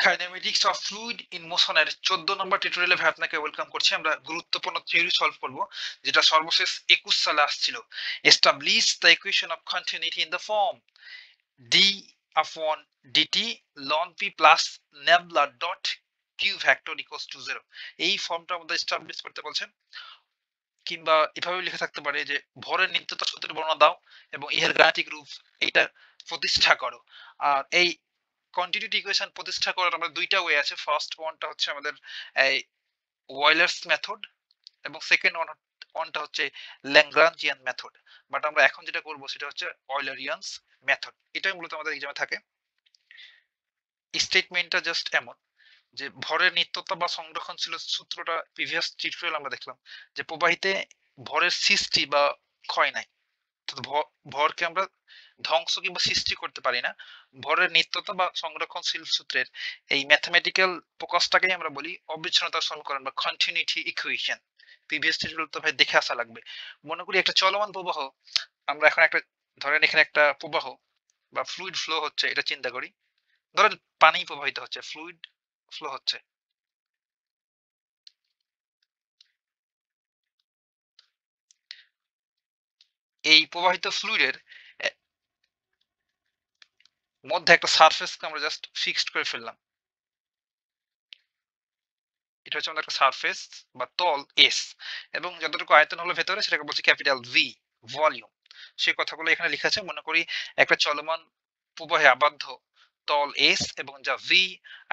Kinematics of fluid in মোশনের 14 নম্বর টিউটোরিয়ালে ভাই আপনাকে ওয়েলকাম করছি। আমরা গুরুত্বপূর্ণ থিওরি সলভ করব যেটা সর্বশেষ 21 সালে আসছিল। Establish the equation of continuity in the form d upon dt লন p plus nabla dot Q vector equals to 0। এই ফর্মটা আমাদের এস্টাবলিশ করতে বলছেন, কিংবা এভাবে লিখে থাকতে পারে যে ভরের নিত্যতা সূত্রের বর্ণনা দাও এবং ইহার গাণিতিক রূপ এইটা প্রতিষ্ঠা করো। আর এই কন্টিনিউটি ইকুয়েশন প্রতিষ্ঠা করার আমরা দুইটা ওয়ে আছে। ফার্স্ট ওয়ানটা হচ্ছে আমাদের এই ওয়েলার্স মেথড এবং সেকেন্ড ওয়ানটা হচ্ছে ল্যাগ্রাঞ্জিয়ান মেথড। বাট আমরা এখন যেটা করব সেটা হচ্ছে অয়লারিয়ানস মেথড। এটাই মূলত আমাদের এক্সামে থাকে। স্টেটমেন্টটা জাস্ট এমন যে ভরের নিত্যতা বা সংরক্ষণশীল সূত্রটা প্রিভিয়াস টিউটোরিয়াল আমরা দেখলাম যে প্রবাহিতে ভরের সৃষ্টি বা ক্ষয় নাই। ভরকে আমরা ধ্বংস কিংবা সৃষ্টি করতে পারি না। ভরের নিত্যতা বা সংরক্ষণশীল সূত্রের এই ম্যাথমেটিক্যাল প্রকাশটাকেই আমরা বলি অবিচ্ছিন্নতার সমীকরণ বা কন্টিনিউটি ইকুয়েশন। প্রিভিয়াস টিউটোরিয়াল তো ভাই দেখে আসা লাগবে। মনে করি একটা চলমান প্রবাহ, আমরা এখন একটা ধরেন এখানে একটা প্রবাহ বা ফ্লুইড ফ্লো হচ্ছে, এটা চিন্তা করি। ধরেন পানি প্রবাহিত হচ্ছে, ফ্লুইড ফ্লো হচ্ছে। এই প্রবাহিত ফ্লুইডের মধ্যে একটা সারফেসকে আমরা জাস্ট ফিক্সড করে ফেললাম। এটা হচ্ছে আমাদের একটা সারফেস বা তল এস, এবং যতটুকু আয়তন হলো ভেতরে সেটাকে বলছি ক্যাপিটাল ভি, ভলিউম। সেই কথাগুলো এখানে লেখা আছে। মনে করি একটা চলমান প্রবাহে আবদ্ধ তল এস এবং যা ভি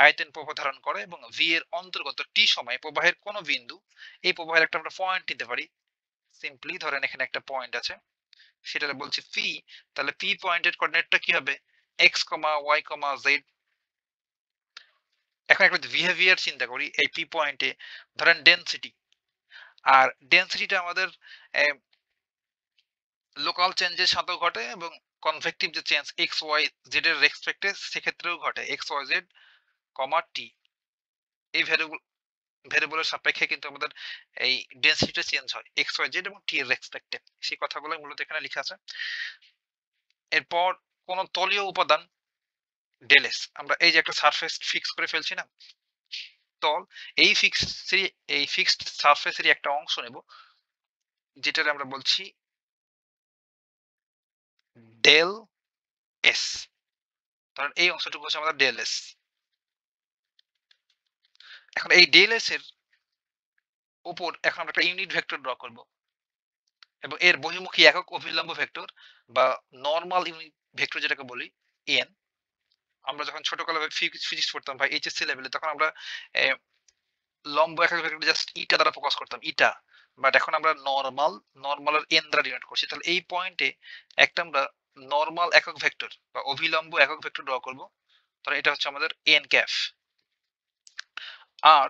আয়তন প্রবাহ ধারণ করে এবং ভি এর অন্তর্গত টি সময়ে প্রবাহের কোন বিন্দু, এই প্রবাহের একটা আমরা পয়েন্ট নিতে পারি। সিম্পলি ধরেন এখানে একটা পয়েন্ট আছে, সেটা বলছি পি। তাহলে পি পয়েন্টের কোঅর্ডিনেটটা কি হবে? এক্স কমা ওয়াই কমা জেড। এখন একটা বিহেভিয়ার চিন্তা করি এই পি পয়েন্টে। ধরেন ডেনসিটি, আর ডেনসিটিটা আমাদের লোকাল চেঞ্জের সাথেও ঘটে এবং কনভেক্টিভ যে চেঞ্জ এক্স ওয়াই জেড এর রেসপেক্টে সেক্ষেত্রেও ঘটে। এক্স ওয়াই জেড কমা টি, এই ভেরিয়েবলের সাপেক্ষে কিন্তু আমাদের এই ডেনসিটিটা চেঞ্জ হয় এক্স ওয়াই জেড এবং টি এর রেসপেক্টে। সেই কথাগুলো মূলত এখানে লেখা আছে। এরপর কোন তলীয় উপাদান ডেল এস, আমরা এই যে একটা সারফেস ফিক্স করে ফেলছি না, তল, এই ফিক্সড সারফেসেরই একটা অংশ নেব যেটার আমরা বলছি ডেল এস। কারণ এই অংশটুকু হচ্ছে আমাদের ডেল এস। এখন এই ডেল এস এর উপর এখন আমরা একটা ইউনিট ভেক্টর ড্র করব এবং এর বহির্মুখী একক অভিলম্ব ভেক্টর বা নরমাল ইউনিট ভেক্টর যেটাকে বলি এন। আমরা যখন ছোটবেলায় ফিজিক্স পড়তাম ভাই এইচএসসি লেভেলে, তখন আমরা লম্ব একক ভেক্টর জাস্ট ইটা দ্বারা প্রকাশ করতাম, ইটা। বাট এখন আমরা নরমালের এন দ্বারা ডিনোট করছি। তাহলে এই পয়েন্টে একটা আমরা নরমাল একক ভেক্টর বা অভিলম্ব একক ভেক্টর ড্র করব। তাহলে এটা হচ্ছে আমাদের এন ক্যাফ। আর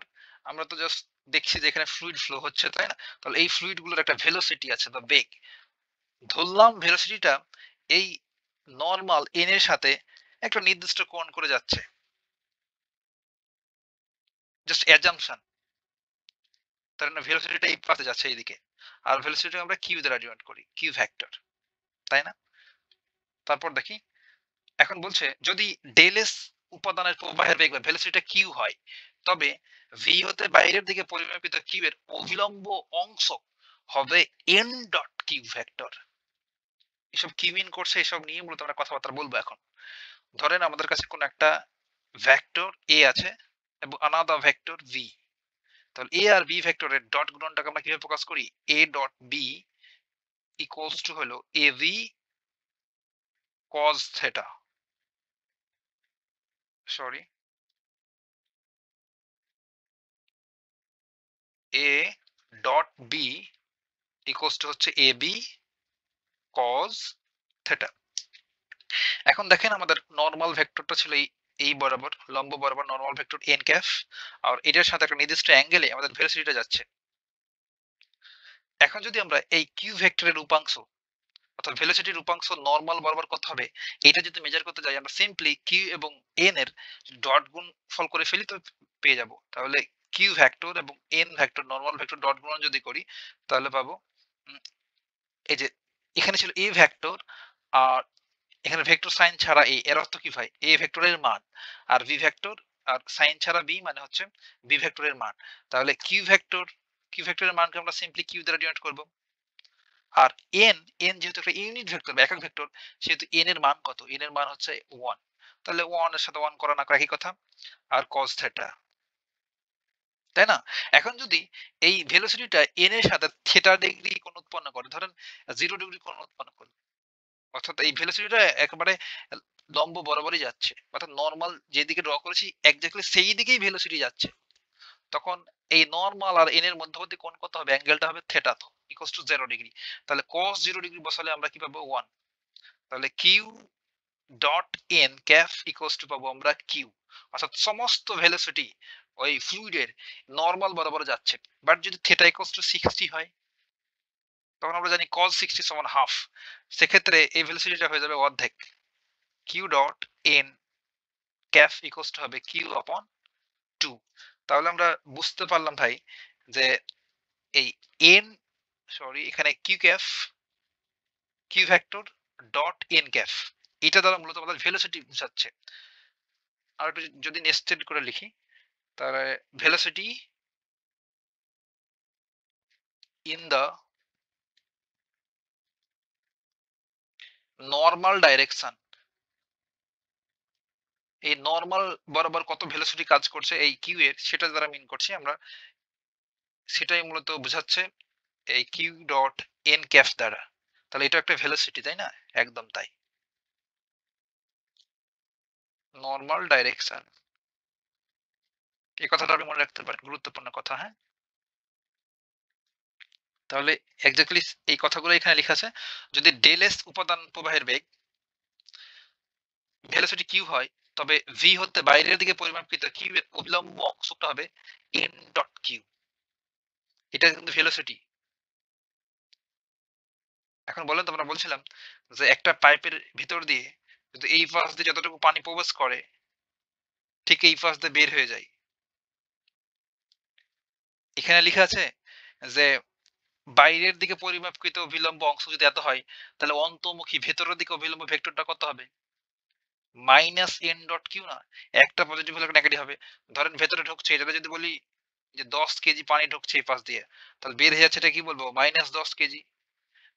আমরা তো জাস্ট দেখছি যে এখানে ফ্লুইড ফ্লো হচ্ছে, তাই না? তাহলে এই ফ্লুইড গুলোর একটা ভেলোসিটি আছে বা বেগ। ধরলাম ভেলোসিটিটা এই নরমাল এন এর সাথে একটা নির্দিষ্ট কোণ করে যাচ্ছে, জাস্ট অ্যাজাম্পশন। তার মানে ভেলোসিটিটা এই পাশে যাচ্ছে এইদিকে, আর ভেলোসিটি আমরা কিউ দ্বারা ডিনোট করি, কিউ ভেক্টর, তাই না? তারপর দেখি, এখন বলছে যদি ডেল এস উপাদানের প্রবাহের বেগ বা ভেলোসিটিটা কিউ হয়, তবে ভি হতে বাইরের দিকে পরিমাপিত কিউ এর অভিলম্ব অংশ হবে এন ডট কিউ ভেক্টর। এসব কি মিন করছে এসব নিয়ে মূলত আমরা কথাবার্তা বলবো এখন। ধরেন আমাদের কাছে কোন একটা ভেক্টর এ আছে এবং আনাদার ভেক্টর ভি। তাহলে এ আর বি ভেক্টরের ডট গুণনটাকে আমরা কিভাবে প্রকাশ করি? A dot b equals to হলো a v cos theta, sorry, a dot b equals to হচ্ছে এ বি কজ থেটা। এখন দেখেন আমাদের নরমাল ভেক্টরটা ছিল এই বরাবর, লম্ব বরাবর নরমাল ভেক্টর এন ক্যাফ, আর এটার সাথে একটা নির্দিষ্ট অ্যাঙ্গেলে আমাদের ভেলোসিটিটা যাচ্ছে। এখন যদি আমরা এই কিউ ভেক্টরের উপাংশ অর্থাৎ ভেলোসিটির উপাংশ নরমাল বরাবর কত হবে এটা যদি মেজার করতে যাই, আমরা সিম্পলি কিউ এবং এন এর ডট গুণ ফল করে ফেলি তো পেয়ে যাব। তাহলে কিউ ভেক্টর এবং N vector normal vector dot গুণন যদি করি তাহলে পাবো এই যে এখানে ছিল এ ভেক্টর, আর এখানে ভেক্টর সাইন ছাড়া এর অর্থ কি ভাই? এ ভেক্টরের মান আর ভি ভেক্টর আর সাইন ছাড়া বি মানে হচ্ছে বি ভেক্টরের মান। তাহলে কিউ ভেক্টরের মানকে আমরা সিম্পলি কিউ দ্বারা ডিনোট করব। আর এন যেহেতু একটা ইউনিট ভেক্টর বা একক ভেক্টর, সেহেতু এন এর মান কত? এন এর মান হচ্ছে 1। তাহলে 1 এর সাথে 1 করা না একই কথা। আর cos থিটা, তাই না? এখন যদি এই ভেলোসিটিটা এন এর সাথে থিটা ডিগ্রি কোণ উৎপন্ন করে, ধরেন 0 ডিগ্রি কোণ উৎপন্ন করলো, অর্থাৎ এই ভেলোসিটিটা একেবারে লম্ব বরাবরই যাচ্ছে, অর্থাৎ নরমাল যেদিকে ড্র করেছি এক্স্যাক্টলি সেই দিকেই ভেলোসিটি যাচ্ছে, তখন এই নরমাল আর এন এর মধ্যবর্তী কোণ কত হবে? অ্যাঙ্গেলটা হবে থিটা, তো ইকুয়ালস টু 0 ডিগ্রি। তাহলে cos 0 ডিগ্রি বসালে আমরা কি পাবো? 1। তাহলে Q dot N cap equals to পাবো আমরা কিউ, অর্থাৎ সমস্ত ভেলোসিটি ওই ফ্লুইডের নরমাল বরাবর যাচ্ছে। বাট যদি থিটা ইকুয়ালস টু 60 হয়, তখন আমরা জানি cos 60 সমান হাফ, সেক্ষেত্রে এই ভেলোসিটিটা হয়ে যাবে অর্ধেক। Q dot N cap equals to হবে কিউ আপন 2। তাহলে আমরা বুঝতে পারলাম ভাই যে এই এন, সরি এখানে Q vector dot N cap, এটা দ্বারা মূলত আমাদের ভেলোসিটি বোঝাচ্ছে। আর একটু যদি নেস্টেড করে লিখি, তাহলে velocity in the normal direction, এই নরমাল বরাবর কত ভেলোসিটি কাজ করছে এই কিউ এর, সেটা দ্বারা মিন করছি আমরা, সেটাই মূলত বোঝাচ্ছে এই কিউ ডট এন ক্যাফ দ্বারা। তাহলে এটা একটা ভেলোসিটি, তাই না? একদম তাই, নরমাল ডাইরেকশন, এই কথাটা আপনি মনে রাখতে পারেন, গুরুত্বপূর্ণ কথা। হ্যাঁ, তাহলে এক্স্যাক্টলি এই কথাগুলো এখানে লেখা আছে। যদি ডেল এস উপাদান প্রবাহের বেগ ভেলোসিটি কিউ হয়, তবে ভি হতে বাইরের দিকে পরিমাপকৃত কিউ এর অভিলম্ব অংশটা হবে এন ডট কিউ, এটা কিন্তু ভেলোসিটি। এখন বলেন তো, আমরা বলছিলাম যে একটা পাইপের ভিতর দিয়ে যদি এই পাশ দিয়ে যতটুকু পানি প্রবেশ করে, ঠিক এই পাশ দিয়ে বের হয়ে যায়। এখানে লেখা আছে যে বাইরের দিকে পরিমাপকৃত অভিলম্ব অংশ যদি এত হয়, তাহলে অন্তর্মুখী ভেতরের দিকে অভিলম্ব ভেক্টরটা কত হবে? মাইনাস এন ডট কিউ না? একটা পজিটিভ হলে নেগেটিভ হবে। ধরেন ভেতরে ঢুকছে, এটাতে যদি বলি যে 10 কেজি পানি ঢুকছে এই পাশ দিয়ে, তাহলে বের হয়ে যাচ্ছে, এটা কি বলবো? Minus 10 KG.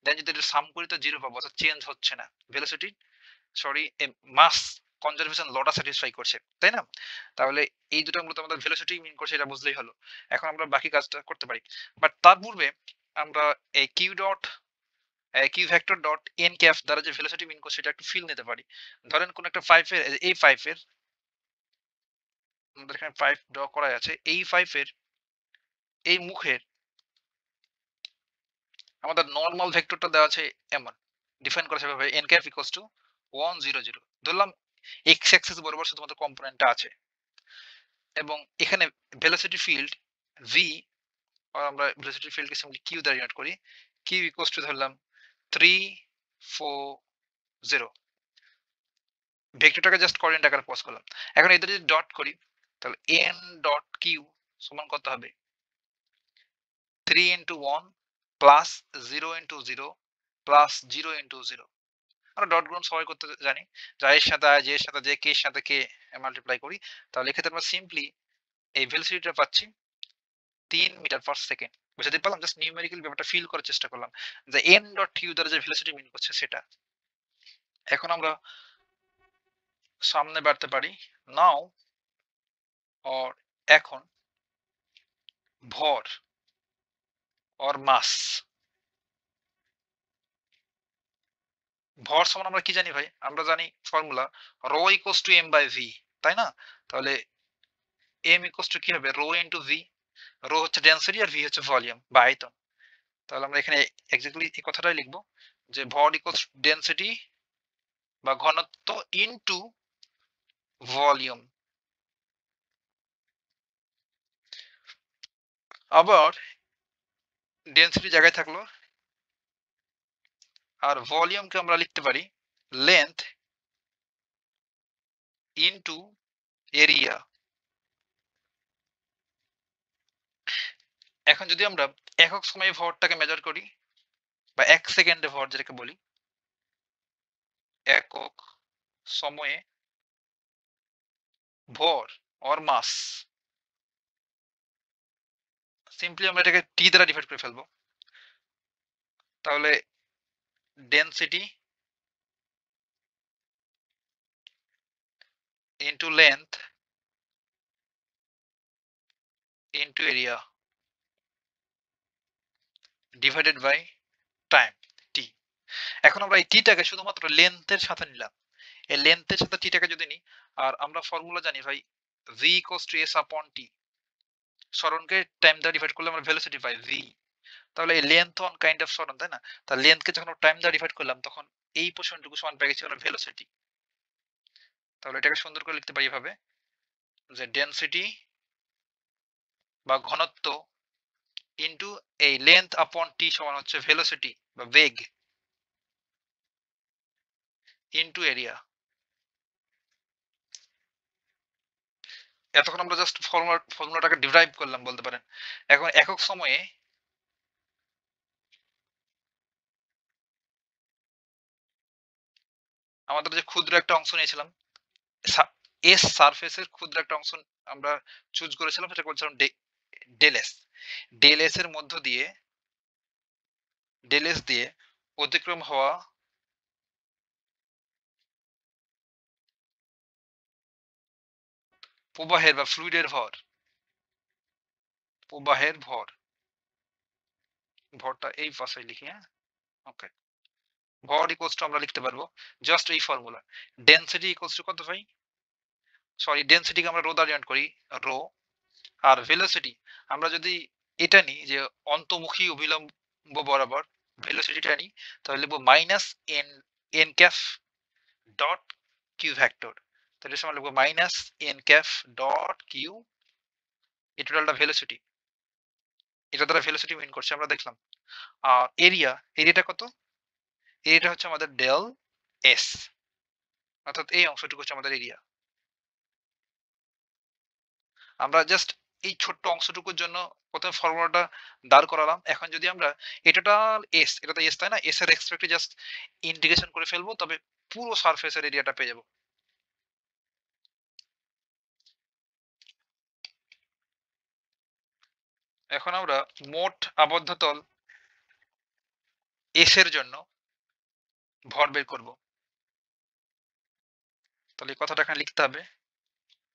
দেন যদি এটা সাম করি তো 0 পাবো, অর্থাৎ চেঞ্জ হচ্ছে না ভেলোসিটি, সরি মাস কনজারভেশন লটা স্যাটিসফাই করছে, তাই না? তাহলে এই দুটো মূলত আমাদের ভেলোসিটি মিন করছে, এটা বুঝলেই হলো। এখন আমরা বাকি কাজটা করতে পারি, বাট তার পূর্বে আমরা এই Q vector dot N cap দ্বারা যে ভেলোসিটি মিন করছে এটা একটু ফিল নিতে পারি। ধরেন কোন একটা পাইপের, এই পাইপের, আমাদের এখানে পাইপ ড্র করা আছে, এই পাইপের এই মুখের আমাদের নরমাল ভেক্টরটা দেওয়া আছে এমন, ডিফাইন করা সেভাবে এন ক্যাফ ইকুয়ালস টু 1 0 0। ধরলাম এক্স অ্যাক্সিস বরাবর শুধুমাত্র কম্পোনেন্টটা আছে, এবং এখানে ভেলোসিটি ফিল্ড ভি, আমরা ভেলোসিটি ফিল্ডকে সিম্পলি কিউ দ্বারা ডিনোট করি। কিউ ইকুয়ালস টু ধরলাম 3 4 0, ভেক্টরটাকে জাস্ট কোঅর্ডিনেট আকারে পজ করলাম। এখন এদের যদি ডট করি, তাহলে এন ডট কিউ সমান কত হবে? 3 into 1 plus 0 into 0 plus 0 into 0। আমরা ডট গুণ সবাই করতে জানি, যা এর সাথে আয়, যে এর সাথে যে, কে এর সাথে কে মাল্টিপ্লাই করি, তাহলে এক্ষেত্রে আমরা সিম্পলি এই ভেলোসিটিটা পাচ্ছি 3 মিটার পার সেকেন্ড। বুঝাতে পারলাম? জাস্ট নিউমেরিক্যাল ব্যাপারটা ফিল করার চেষ্টা করলাম যে এন ডট কিউ দ্বারা যে ভেলোসিটি মিন করছে সেটা। এখন আমরা সামনে বাড়তে পারি। নাও অর এখন ভর অর মাস, ভর সমান আমরা কি জানি ভাই? আমরা জানি formula rho equals to M by V, তাই না? তাহলে এম ইকুয়ালস টু কি হবে? Rho into V. রো হচ্ছে ডেনসিটি আর ভি হচ্ছে ভলিউম বা আয়তন। তাহলে আমরা এখানে এক্স্যাক্টলি এই কথাটাই লিখবো যে ভর ইকুয়ালস ডেনসিটি বা ঘনত্ব ইনটু ভলিউম। আবার ডেনসিটি জায়গায় থাকলো, আর ভলিউমকে আমরা লিখতে পারি লেন্থ ইনটু এরিয়া। এখন যদি আমরা একক সময়ে ভরটাকে মেজার করি, বা 1 সেকেন্ডে ভর যেটাকে বলি, একক সময়ে ভর অর মাস, সিম্পলি আমরা এটাকে টি দ্বারা ডিভাইড করে ফেলবো। তাহলে density into length into area divided by time t. এখন আমরা এই টিটাকে শুধুমাত্র লেন্থের সাথে নিলাম। এই লেন্থের সাথে টিটাকে যদি নিই, আর আমরা ফর্মুলা জানি ভাই v ইকুয়ালস টু s আপন টি। সরণকে টাইম দ্বারা ডিভাইড করলে আমরা ভেলোসিটি পাই v। তাহলে এই লেন্থ অন কাইন্ড অফ সরণ, তাই না? তাহলে লেন্থকে যখন টাইম দ্বারা ডিভাইড করলাম তখন এই পোর্শনটুকু সমান পেয়ে গেছি আমরা ভেলোসিটি। তাহলে এটাকে সুন্দর করে লিখতে পারি এভাবে যে ডেনসিটি বা ঘনত্ব ইনটু এই লেন্থ আপন টি সমান হচ্ছে ভেলোসিটি বা বেগ ইনটু এরিয়া। এতক্ষণ আমরা জাস্ট ফর্মুলাটাকে ডিরাইভ করলাম বলতে পারেন। এখন একক সময়ে আমাদের যে ক্ষুদ্র একটা অংশ নিয়েছিলাম, এস সারফেসের ক্ষুদ্র একটা অংশ আমরা চুজ করেছিলাম, সেটা বলছিলাম ডেল এস। ডেল এস এর মধ্য দিয়ে ডেল এস দিয়ে অতিক্রম হওয়া প্রবাহের বা ফ্লুইডের ভর, প্রবাহের ভর, ভরটা এই পাশে লিখি, হ্যাঁ ওকে। ভর ইকুয়ালস টু আমরা লিখতে পারবো জাস্ট এই ফর্মুলা, ডেনসিটি ইকুয়ালস টু কত ভাই, সরি ডেনসিটিকে আমরা রো দ্বারা ডিনোট করি, রো। আর ভেলোসিটি আমরা যদি এটা নিই যে অন্তর্মুখী অভিলম্ব বরাবর ভেলোসিটিটা নিই, তাহলে লিখবো minus N N cap dot Q vector. তাহলে সময় লিখবো minus N cap dot Q, এই টোটালটা ভেলোসিটি, এটা দ্বারা ভেলোসিটি মিন করছে আমরা দেখলাম। আর এরিয়াটা কত, এরিয়াটা হচ্ছে আমাদের ডেল এস, অর্থাৎ এই অংশটুকু হচ্ছে আমাদের এরিয়া। আমরা জাস্ট এই ছোট্ট অংশটুকুর জন্য প্রথমে ফর্মুলাটা দাঁড় করালাম। এখন যদি আমরা এই টোটাল এস, এটা তো এস তাই না, এস এর রেসপেক্টে জাস্ট ইন্টিগ্রেশন করে ফেলবো, তবে পুরো সারফেসের এরিয়াটা পেয়ে যাবো। এখন আমরা মোট আবদ্ধ তল এস এর জন্য ভর বের করব। তাহলে এই কথাটা এখানে লিখতে হবে,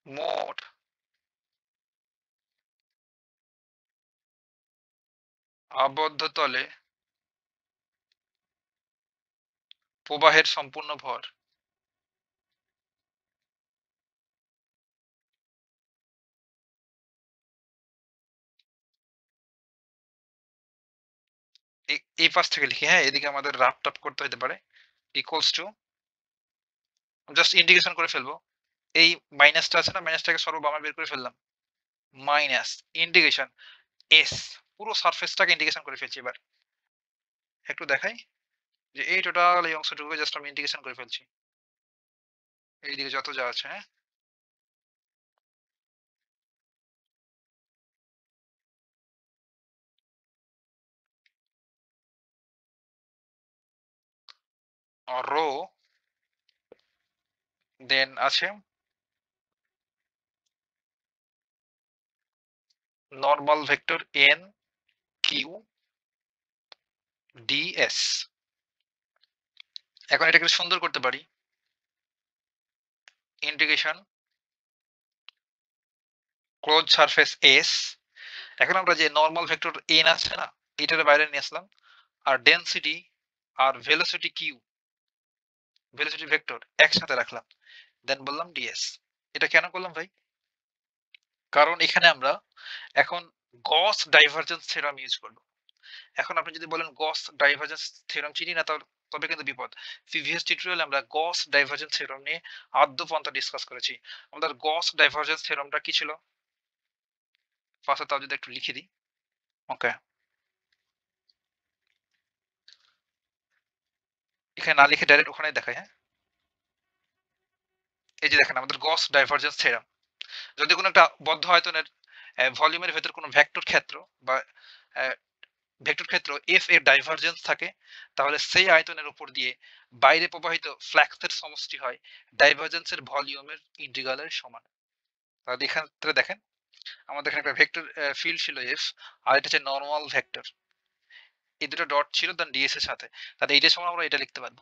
মোট আবদ্ধ তলে প্রবাহের সম্পূর্ণ ভর। এই পাশ থেকে লিখি, হ্যাঁ এদিকে আমাদের রাফ টাফ করতে হতে পারে, ইকুয়ালস টু জাস্ট ইন্টিগ্রেশন করে ফেলবো। এই মাইনাসটা আছে না, মাইনাসটাকে সর্ববামে বের করে ফেললাম, মাইনাস ইন্টিগ্রেশন এস, পুরো সারফেসটাকে ইন্টিগ্রেশন করে ফেলছি। এবার একটু দেখাই যে এই টোটাল এই অংশটুকু জাস্ট আমি ইন্টিগ্রেশন করে ফেলছি, এইদিকে যত যা আছে, হ্যাঁ রো, দেন আছে normal vector N Q DS. এখন এটাকে সুন্দর করতে পারি, ইন্টিগ্রেশন ক্লোজ সারফেস এস। এখন আমরা যে নর্মাল ভেক্টর এন আছে না, এটার বাইরে নিয়ে আসলাম, আর ডেনসিটি আর ভেলোসিটি কিউ, ভেলোসিটি ভেক্টর একসাথে রাখলাম, দেন বললাম ডিএস। এটা কেন করলাম ভাই, কারণ এখানে আমরা এখন গস ডাইভারজেন্স থিওরাম ইউজ করব। এখন আপনি যদি বলেন গস ডাইভারজেন্স থিওরাম চিনি না, তবে কিন্তু বিপদ। প্রিভিয়াস টিউটোরিয়ালে আমরা গস ডাইভারজেন্স থিওরাম নিয়ে আদ্যপন্থা ডিসকাস করেছি। আমাদের গস ডাইভারজেন্স থিওরামটা কি ছিল, ফার্স্টে তাও যদি একটু লিখে দিই, ওকে এখানে না লিখে ডাইরেক্ট ওখানে দেখাই, হ্যাঁ এই যে দেখেন আমাদের গস ডাইভারজেন্স থিওরাম, যদি কোনো একটা বদ্ধ আয়তনের ভলিউমের ভেতর কোনো ভেক্টর ক্ষেত্র বা ভেক্টর ক্ষেত্র এফ এর ডাইভারজেন্স থাকে, তাহলে সেই আয়তনের উপর দিয়ে বাইরে প্রবাহিত ফ্লাক্সের সমষ্টি হয় ডাইভারজেন্সের ভলিউমের ইন্টিগ্রালের সমান। তাহলে এখান থেকে দেখেন আমাদের এখানে একটা ভেক্টর ফিল্ড ছিল এফ, আর এটা হচ্ছে নরমাল ভেক্টর। এই দুটো ডট ছিল দেন ডিএস এর সাথে, তাহলে এইটার সময় আমরা এটা লিখতে পারবো।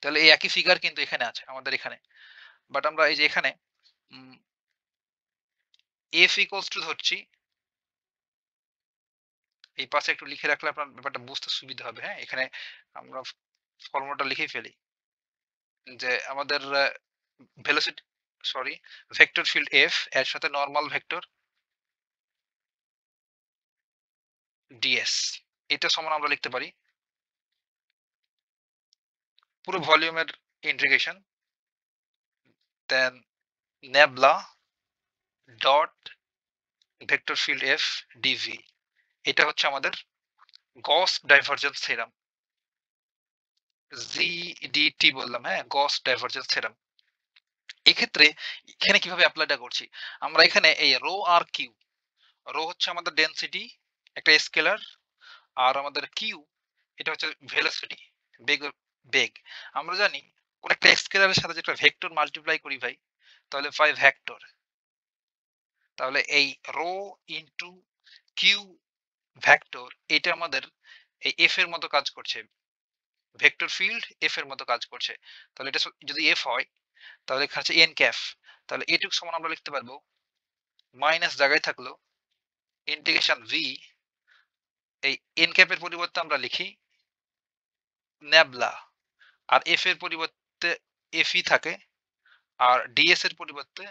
তাহলে এই একই ফিগার কিন্তু এখানে আছে আমাদের এখানে, বাট আমরা এই যে এখানে এফ ইকুয়ালস টু ধরছি, এই পাশে একটু লিখে রাখলে আপনার ব্যাপারটা বুঝতে সুবিধা হবে। হ্যাঁ, এখানে আমরা ফর্মুলাটা লিখেই ফেলি যে আমাদের velocity, sorry, vector field F এর সাথে নরমাল ভেক্টর ডিএস, এটা সমান আমরা লিখতে পারি পুরো ভলিউমের integration then nabla dot vector field f dv. এটা হচ্ছে আমাদের গস ডাইভারজেন্স থিওরাম, জিডিটি বললাম, হ্যাঁ, গস ডাইভারজেন্স থিওরাম। এক্ষেত্রে এখানে কিভাবে অ্যাপ্লাইটা করছি, আমরা এখানে এই রো আর কিউ, রো হচ্ছে আমাদের ডেনসিটি একটা স্কেলার, আর আমাদের কিউ এটা হচ্ছে ভেলোসিটি, বেগ, বেগ। আমরা জানি কোন একটা স্কেলারের সাথে যেটা ভেক্টর মাল্টিপ্লাই করি ভাই, তাহলে পাই ভেক্টর। তাহলে এই রো ইনটু কিউ ভেক্টর, এটা আমাদের এই এফ এর মতো কাজ করছে, ভেক্টর ফিল্ড এফ এর মতো কাজ করছে। তাহলে এটা যদি এফ হয় তাহলে এখানে হচ্ছে এন ক্যাফ, তাহলে এটুক সমান আমরা লিখতে পারবো মাইনাস জায়গায় থাকলো ইন্টিগ্রেশন ভি, এই এন ক্যাপের পরিবর্তে আমরা লিখি নেবলা, আর এফ এর পরিবর্তে এফই থাকে, আর ডিএস এর পরিবর্তে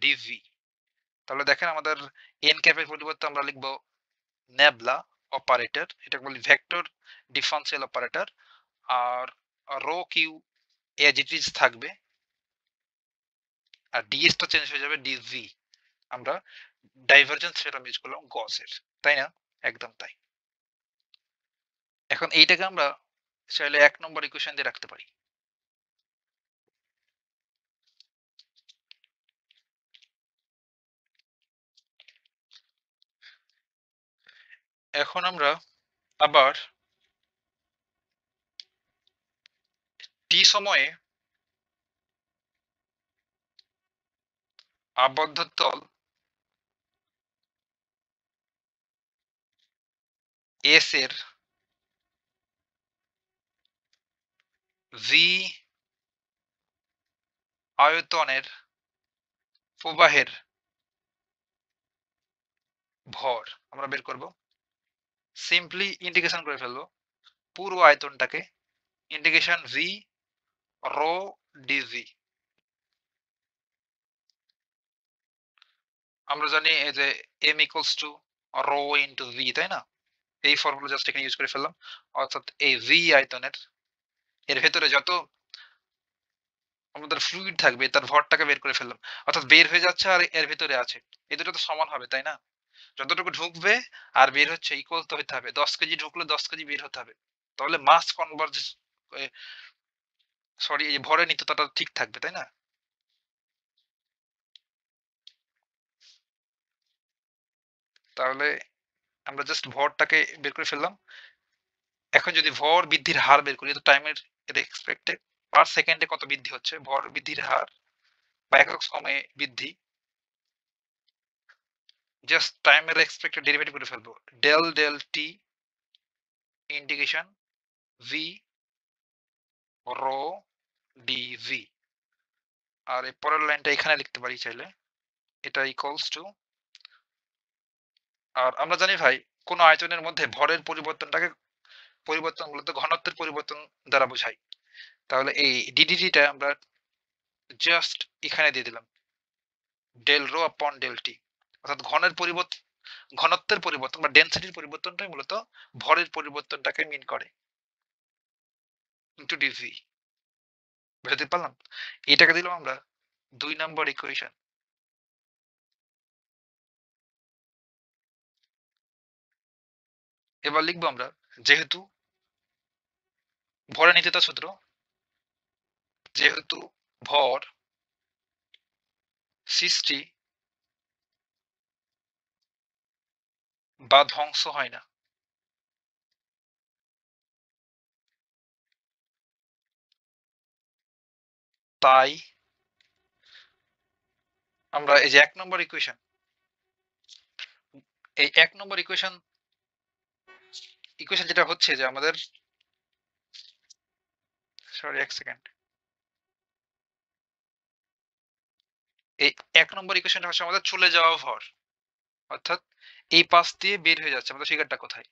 ডিভি। তাহলে দেখেন আমাদের এন ক্যাপের পরিবর্তে আমরা লিখবো নেবলা অপারেটর, এটা বলি ভেক্টর ডিফারেন্সিয়াল অপারেটর, আর rho Q as it is থাকবে, আর ডিএস টা চেঞ্জ হয়ে যাবে ডিভি। আমরা ডাইভারজেন্স থিওরাম ইউজ করলাম গসের, তাই না? একদম তাই। এখন এইটাকে আমরা চাইলে 1 নম্বর ইকুয়েশন দিয়ে রাখতে পারি। এখন আমরা আবার টি সময়ে আবদ্ধ তল এস এর ভি আয়তনের প্রবাহের ভর আমরা বের করব। সিম্পলি ইন্টিগ্রেশন করে ফেলবো পুরো আয়তনটাকে, ইন্টিগ্রেশন ভি রো ডিভি। আমরা জানি এই যে M equals to rho into V, তাই না? এই ফর্মুলা জাস্ট এখানে ইউজ করে ফেললাম, অর্থাৎ এই ভি আয়তনের এর ভেতরে যত আমাদের ফ্লুইড থাকবে তার ভরটাকে বের করে ফেললাম, অর্থাৎ বের হয়ে যাচ্ছে আর এর ভিতরে আছে, এই দুটো তো সমান হবে, তাই না? যতটুকু ঢুকবে আর বের হচ্ছে ইকুয়াল তো হতে হবে, 10 কেজি ঢুকলে 10 কেজি বের হতে হবে, তাহলে মাস কনভার্জ, সরি, এই ভরের নিত্যতাটা ঠিক থাকবে, তাই না? তাহলে আমরা জাস্ট ভরটাকে বের করে ফেললাম। এখন যদি ভর বৃদ্ধির হার বের করি, তো টাইমের এক্সপেক্টেড পার সেকেন্ডে কত বৃদ্ধি হচ্ছে, ভর বৃদ্ধির হার বা একক সময়ে বৃদ্ধি, জাস্ট টাইমের এক্সপেক্টেড ডেরিভেটিভ করে ফেলবো, del del t integration V rho dv. আর এই পরের লাইনটা এখানে লিখতে পারি চাইলে, এটা ইকুয়ালস টু, আর আমরা জানি ভাই কোন আয়তনের মধ্যে ভরের পরিবর্তনটাকে পরিবর্তন মূলত ঘনত্বের পরিবর্তন দ্বারা বোঝাই। তাহলে এই ডিডিটিটা আমরা জাস্ট এখানে দিয়ে দিলাম ডেল রো আপন ডেল টি, অর্থাৎ ঘনত্বের পরিবর্তন বা ডেনসিটির পরিবর্তনটাই মূলত ভরের পরিবর্তনটাকে মিন করে, ইনটু ডিভি। বুঝতে পারলাম? এটাকে দিলাম আমরা 2 নম্বর ইকুয়েশন। এবার লিখবো আমরা, যেহেতু ভরের নিত্যতা সূত্র, যেহেতু ভর সৃষ্টি বা ধ্বংস হয় না, তাই আমরা এই যে 1 নম্বর ইকুয়েশন, এই 1 নম্বর ইকুয়েশন যেটা হচ্ছে যে আমাদের, সরি 1 সেকেন্ড, এই 1 নম্বর ইকুয়েশনটা হচ্ছে আমাদের চলে যাওয়া ভর, অর্থাৎ এই পাশ দিয়ে বের হয়ে যাচ্ছে, আমাদের ফিগারটা কোথায়,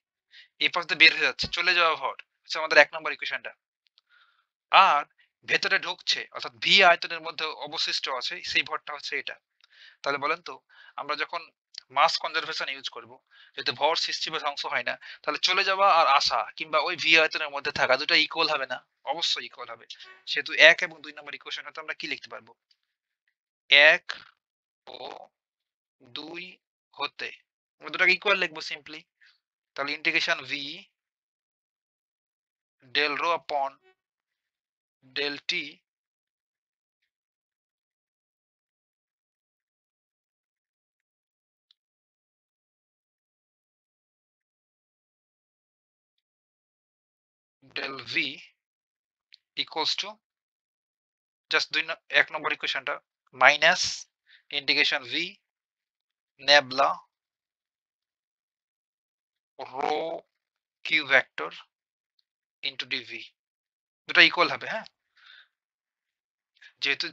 এই পাশ দিয়ে বের হয়ে যাচ্ছে চলে যাওয়া ভর হচ্ছে আমাদের 1 নম্বর ইকুয়েশনটা। আর ভেতরে ঢুকছে অর্থাৎ ভি আয়তনের মধ্যে অবশিষ্ট আছে সেই ভরটা হচ্ছে এটা। তাহলে বলেন তো, আমরা যখন মাস কনজারভেশন ইউজ করব, যাতে ভর সৃষ্টি বা ধ্বংস হয় না, তাহলে চলে যাওয়া আর আসা কিংবা ওই ভি আয়তনের মধ্যে থাকা দুটো ইকুয়াল হবে না? অবশ্যই ইকুয়াল হবে। সেহেতু 1 এবং 2 নম্বর ইকুয়েশনটাতে আমরা কি লিখতে পারবো? 1 ও 2 হতে আমরা দুটাকে ইকুয়াল লিখবো সিম্পলি। তাহলে integration v del rho upon del t del v equals to just 1 number ইকুয়েশনটা minus integration v nabla rho q vector into dv, দুটো ইকুয়াল হবে। হ্যাঁ, যেহেতু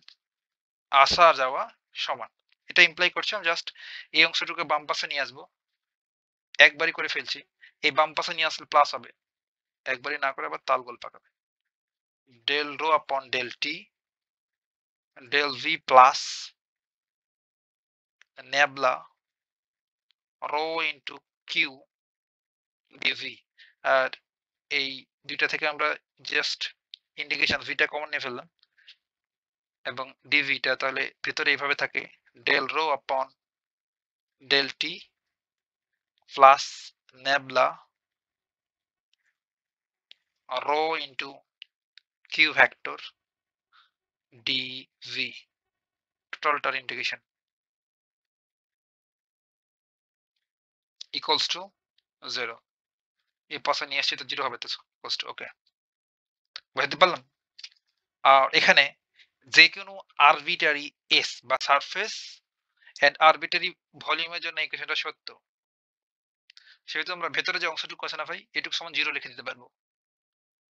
আসা আর যাওয়া সমান, এটা ইমপ্লাই করছে আমি জাস্ট এই অংশটুকু বাম পাশে নিয়ে আসবো, একবারই করে ফেলছি। এই বাম পাশে নিয়ে আসলে প্লাস হবে, একবারই না করে আবার তালগোল পাকাবে। Del rho upon del t del v plus nabla rho into q dv. আর এই দুইটা থেকে আমরা জাস্ট ইন্টিগ্রেশন ভিটা কমন নিয়ে ফেললাম এবং ডিভিটা তাহলে ভিতরে এইভাবে থাকে, ডেল রো আপন ডেল টি plus nabla rho into Q vector dv, টোটালটার ইন্টিগ্রেশন ইকুয়ালস টু 0। এই পাশে নিয়ে আসছি তো 0 হবে, তো ইকুয়ালস টু ওকে, বুঝতে পারলাম। আর এখানে যে কোনো আরবিটারি এস বা সারফেস এন্ড আরবিটারি ভলিউমের জন্য ইকুয়েশনটা সত্য, সেহেতু আমরা ভেতরে যে অংশটুকু আছে না ভাই, এটুকু সমান 0 লিখে দিতে পারবো।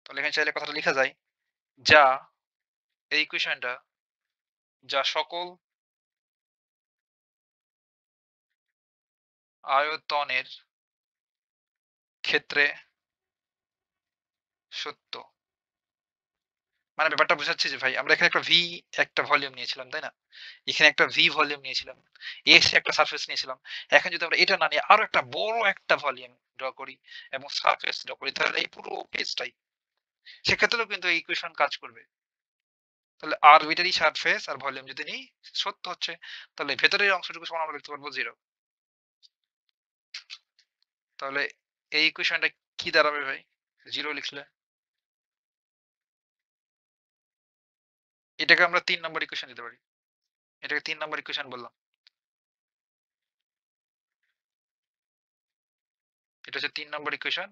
তাহলে এখানে চাইলে কথাটা লেখা যায়, যা এই ইকুয়েশনটা যা সকল আয়তনের ক্ষেত্রে সত্য। মানে ব্যাপারটা বোঝাচ্ছে যে ভাই আমরা এখানে একটা ভলিউম নিয়েছিলাম, তাই না? এখানে একটা ভি ভলিউম নিয়েছিলাম, এস একটা সারফেস নিয়েছিলাম। এখন যদি আমরা এটা না নিয়ে আরো একটা বড় একটা ভলিউম ড্র করি এবং সারফেস ড্র করি, তাহলে এই পুরো পেজটাই, সেক্ষেত্রেও কিন্তু এই ইকুয়েশন কাজ করবে। তাহলে আরবিটারি সারফেস আর ভলিউম যদি নিই, সত্য হচ্ছে, তাহলে ভেতরের অংশটুকু সমান আমরা লিখতে পারবো 0। তাহলে এই ইকুয়েশনটা কি দাঁড়াবে ভাই 0 লিখলে? এটাকে আমরা 3 নম্বর ইকুয়েশন দিতে পারি, এটাকে 3 নম্বর ইকুয়েশন বললাম। এটা হচ্ছে 3 নম্বর ইকুয়েশন।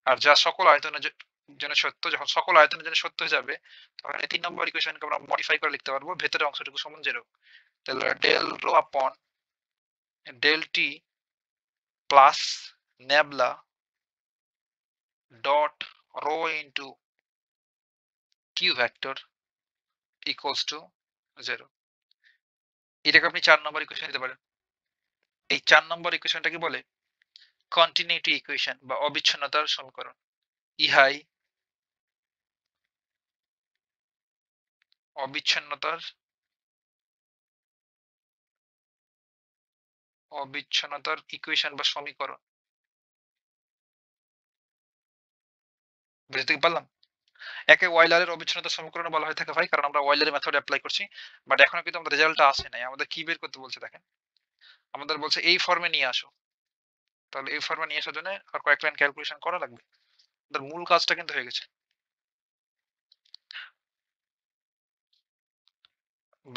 আর যা সকল আয়তনের জন্য সত্য, যখন সকল আয়তনের জন্য সত্য হয়ে যাবে, তখন এই 3 নম্বর ইকুয়েশনকে আমরা মডিফাই করে লিখতে পারবো ভেতরের অংশটুকু সমান 0। তাহলে del rho upon del T plus nabla dot rho into Q vector equals to 0। এটাকে আপনি 4 নম্বর ইকুয়েশন দিতে পারেন। এই 4 নম্বর ইকুয়েশনটা কি বলে? কন্টিনিউটি ইকুয়েশন বা অবিচ্ছিন্নতার সমীকরণ। ইহাই অবিচ্ছিন্নতার ইকুয়েশন বা সমীকরণ। বুঝতে পারলাম? একে ওয়েলারের অবিচ্ছিন্নতার সমীকরণ বলা হয়ে থাকে ভাই, কারণ আমরা ওয়েলারের মেথড অ্যাপ্লাই করছি। বাট এখনো কিন্তু আমাদের রেজাল্টটা আসে নাই। আমাদের কি বের করতে বলছে দেখেন। আমাদের বলছে এই ফর্মে নিয়ে আসো। তাহলে এই ফর্মে নিয়ে আসার জন্য আর কয়েক লাইন ক্যালকুলেশন করা লাগবে। আমাদের মূল কাজটা কিন্তু হয়ে গেছে।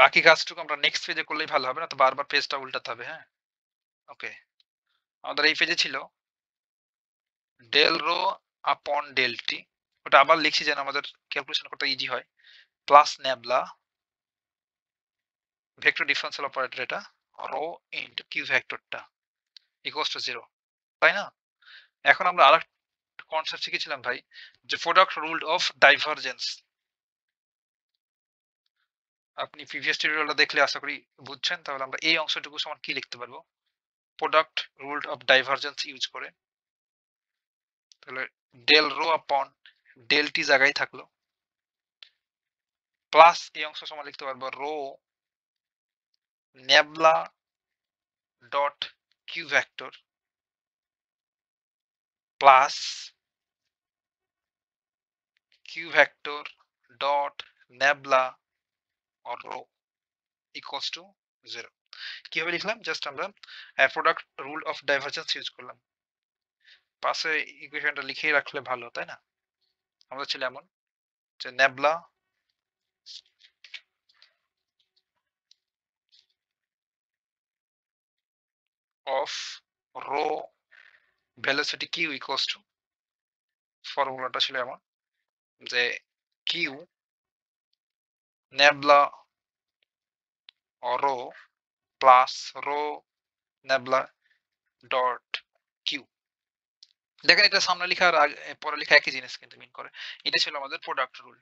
বাকি কাজটুকু আমরা নেক্সট পেজে করলেই ভালো হবে, না তো বারবার পেজটা উল্টাতে হবে। হ্যাঁ, ওকে। আমাদের এই পেজে ছিল del rho upon del t, ওটা আবার লিখছি যেন আমাদের ক্যালকুলেশন করতে ইজি হয়, plus nabla vector differential operator এটা রো ইনটু কিউ ভেক্টরটা ইকুয়ালস টু 0, তাই না? এখন আমরা আরেকটা কনসেপ্ট শিখেছিলাম ভাই, যে প্রোডাক্ট রুল অফ ডাইভারজেন্স। আপনি প্রিভিয়াস টিউটোরিয়ালটা দেখলে আশা করি বুঝছেন। তাহলে আমরা এই অংশটুকু সমান কি লিখতে পারবো? Product rule of divergence use করে, তাহলে del rho upon del T জায়গায় থাকলো, প্লাস এই অংশ সমান লিখতে পারবো rho nabla dot Q vector plus Q vector dot nabla or rho equals to 0. কিভাবে লিখলাম? জাস্ট আমরা product rule of divergence use করলাম। পাশে ইকুয়েশনটা লিখেই রাখলে ভালো, তাই না? আমরা ছিল এমন যে nabla of rho velocity Q equals to, ফর্মুলাটা ছিল এমন যে Q nabla rho plus rho nabla dot Q. দেখেন এটা সামনে লেখা আর পরে লেখা একই জিনিস কিন্তু মিন করে। এটা ছিল আমাদের প্রোডাক্ট রুল,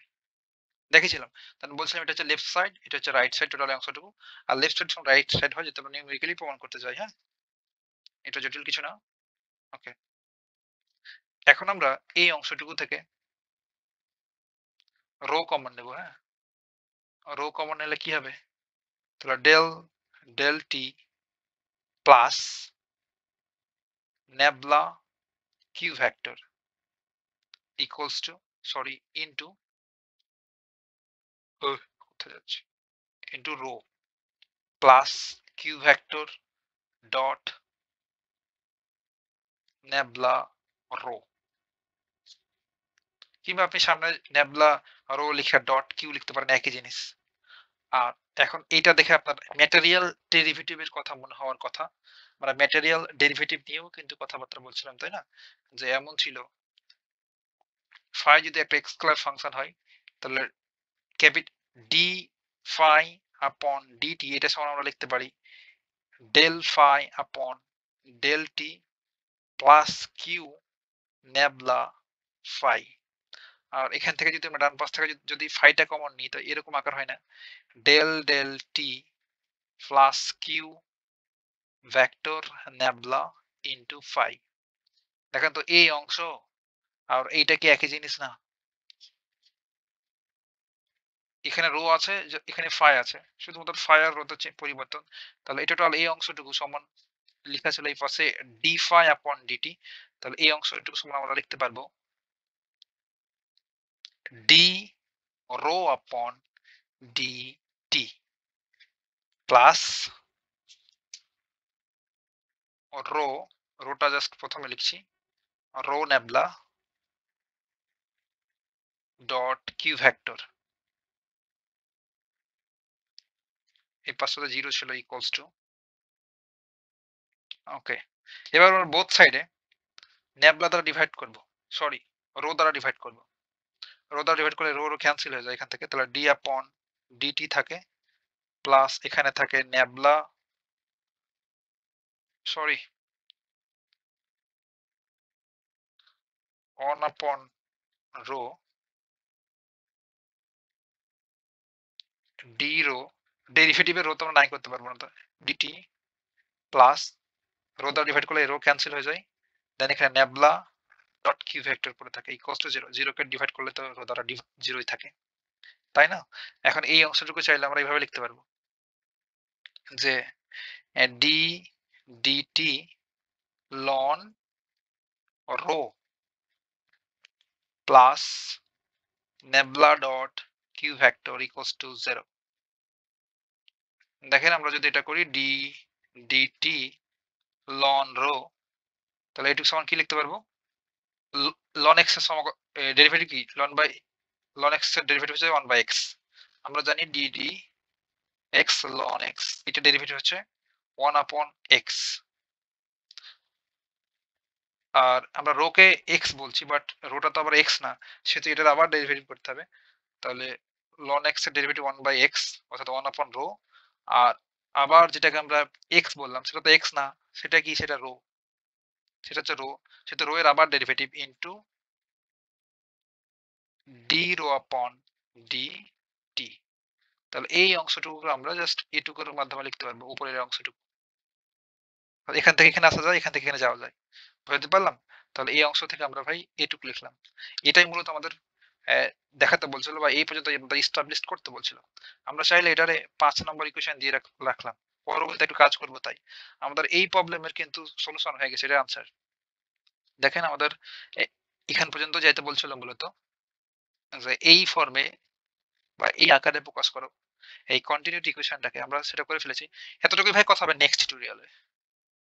দেখেছিলাম। তাহলে বলছিলাম এটা হচ্ছে লেফট সাইড, এটা হচ্ছে রাইট সাইড, টোটাল অংশটুকু। আর লেফট সাইড সমান রাইট সাইড হয় যেটা আমরা নিউমেরিক্যালি প্রমাণ করতে চাই। হ্যাঁ, এটা জটিল কিছু না। ওকে, এখন আমরা এই অংশটুকু থেকে রো কমন নেব। হ্যাঁ, রো কমন নিলে কি হবে? তাহলে del del T plus nabla Q vector equals to, sorry, into, কোথায় যাচ্ছে, into rho plus Q vector dot nabla rho. কিংবা আপনি সামনে নেবলা রো লিখে ডট কিউ লিখতে পারেন, একই জিনিস। আর এখন এইটা দেখে আপনার ম্যাটেরিয়াল ডেরিভেটিভের কথা মনে হওয়ার কথা। আমরা ম্যাটেরিয়াল ডেরিভেটিভ নিয়েও কিন্তু কথাবার্তা বলছিলাম, তাই না? যে এমন ছিল ফাই যদি একটা এক্স স্কয়ার ফাংশন হয়, তাহলে capital d phi upon dt এটা সমান আমরা লিখতে পারি ডেল ফাই আপন ডেল টি প্লাস কিউ নেবলা ফাই। আর এখান থেকে যদি আমরা ডান পাশ থেকে যদি ফাইটা কমন নিই, তো এরকম আকার হয় না, ডেল ডেল টি plus Q vector nabla into phi. দেখেন তো এই অংশ আর এইটা কি একই জিনিস না? এখানে রো আছে, এখানে ফাই আছে, শুধুমাত্র ফাই আর রোতে পরিবর্তন। তাহলে এটা টোটাল এই অংশটুকু সমান লেখা ছিল এই পাশে ডি ফাই আপন ডিটি। তাহলে এই অংশটুকু সমান আমরা লিখতে পারবো D rho upon DT plus rho, রোটা জাস্ট প্রথমে লিখছি, rho nabla dot Q vector, এই পাশে 0 ছিল, ইকুয়ালস টু। ওকে, এবার আমরা বোথ সাইডে নেবলা দ্বারা ডিভাইড করব, সরি, রো দ্বারা ডিভাইড করব। রো দ্বারা ডিভাইড করলে রো রো ক্যান্সেল হয়ে যায় এখান থেকে, তাহলে ডি আপন ডিটি থাকে প্লাস এখানে থাকে নেবলা, সরি, 1 আপন রো ডি রো, ডেরিভেটিভের রো তো আমরা নাই করতে পারবো না, ডিটি প্লাস রো দ্বারা ডিভাইড করলে রো ক্যান্সেল হয়ে যায়, দেন এখানে নেবলা ডট কিউ ভেক্টর পড়ে থাকে ইকুয়ালস টু 0। 0 কে ডিভাইড করলে তো রো দ্বারা 0ই থাকে, তাই না? এখন এই অংশটুকু চাইলে আমরা এইভাবে লিখতে পারবো যে D DT ln rho plus nabla dot Q vector equals to 0। দেখেন আমরা যদি এটা করি ডি ডিটি লন রো, তাহলে এটুকু সমান কি লিখতে পারবো? লন এক্স এর ডেরিভেটিভ কি? লন এক্স এর ডেরিভেটিভ হচ্ছে 1 বাই এক্স। আমরা জানি ডি এক্স লন এক্স, এটা ডেরিভেটিভ হচ্ছে 1 আপন এক্স। আর আমরা রো কে এক্স বলছি, বাট রোটা তো আবার এক্স না, সেহেতু এটার আবার ডেরিভেটিভ করতে হবে। তাহলে লন এক্স এর ডেরিভেটিভ 1 বাই এক্স, অর্থাৎ 1 আপন রো, আর আবার যেটাকে আমরা এক্স বললাম সেটা তো এক্স না, সেটা কি? সেটা রো, সেটা হচ্ছে রো, সেটা রো এর আবার ডেরিভেটিভ ইনটু ডি রো আপন ডি টি। তাহলে এই অংশটুকু আমরা জাস্ট এটুকুর মাধ্যমে লিখতে পারবো, উপরের অংশটুকু। এখান থেকে এখানে আসা যায়, এখান থেকে এখানে যাওয়া যায়। বুঝাতে পারলাম? তাহলে এই অংশ থেকে আমরা ভাই এটুকু লিখলাম। এটাই মূলত আমাদের অ্যা দেখাতে বলছিল বা এই পর্যন্ত আমাদের এস্টাবলিশ করতে বলছিল। আমরা চাইলে এটারে ৫ নম্বর ইকুয়েশন দিয়ে রাখলাম। পরবর্তীতে একটু কাজ করব তাই। আমাদের এই প্রবলেমের কিন্তু সলিউশন হয়ে গেছে, এটার আনসার। দেখেন আমাদের এ এখান পর্যন্ত যাইতে বলছিল মূলত যে এই ফর্মে বা এই আকারে প্রকাশ করো। এই কন্টিনিউটি ইকুয়েশনটাকে আমরা সেটা করে ফেলেছি। এতটুকুই ভাই কথা হবে নেক্সট টিউটোরিয়ালে।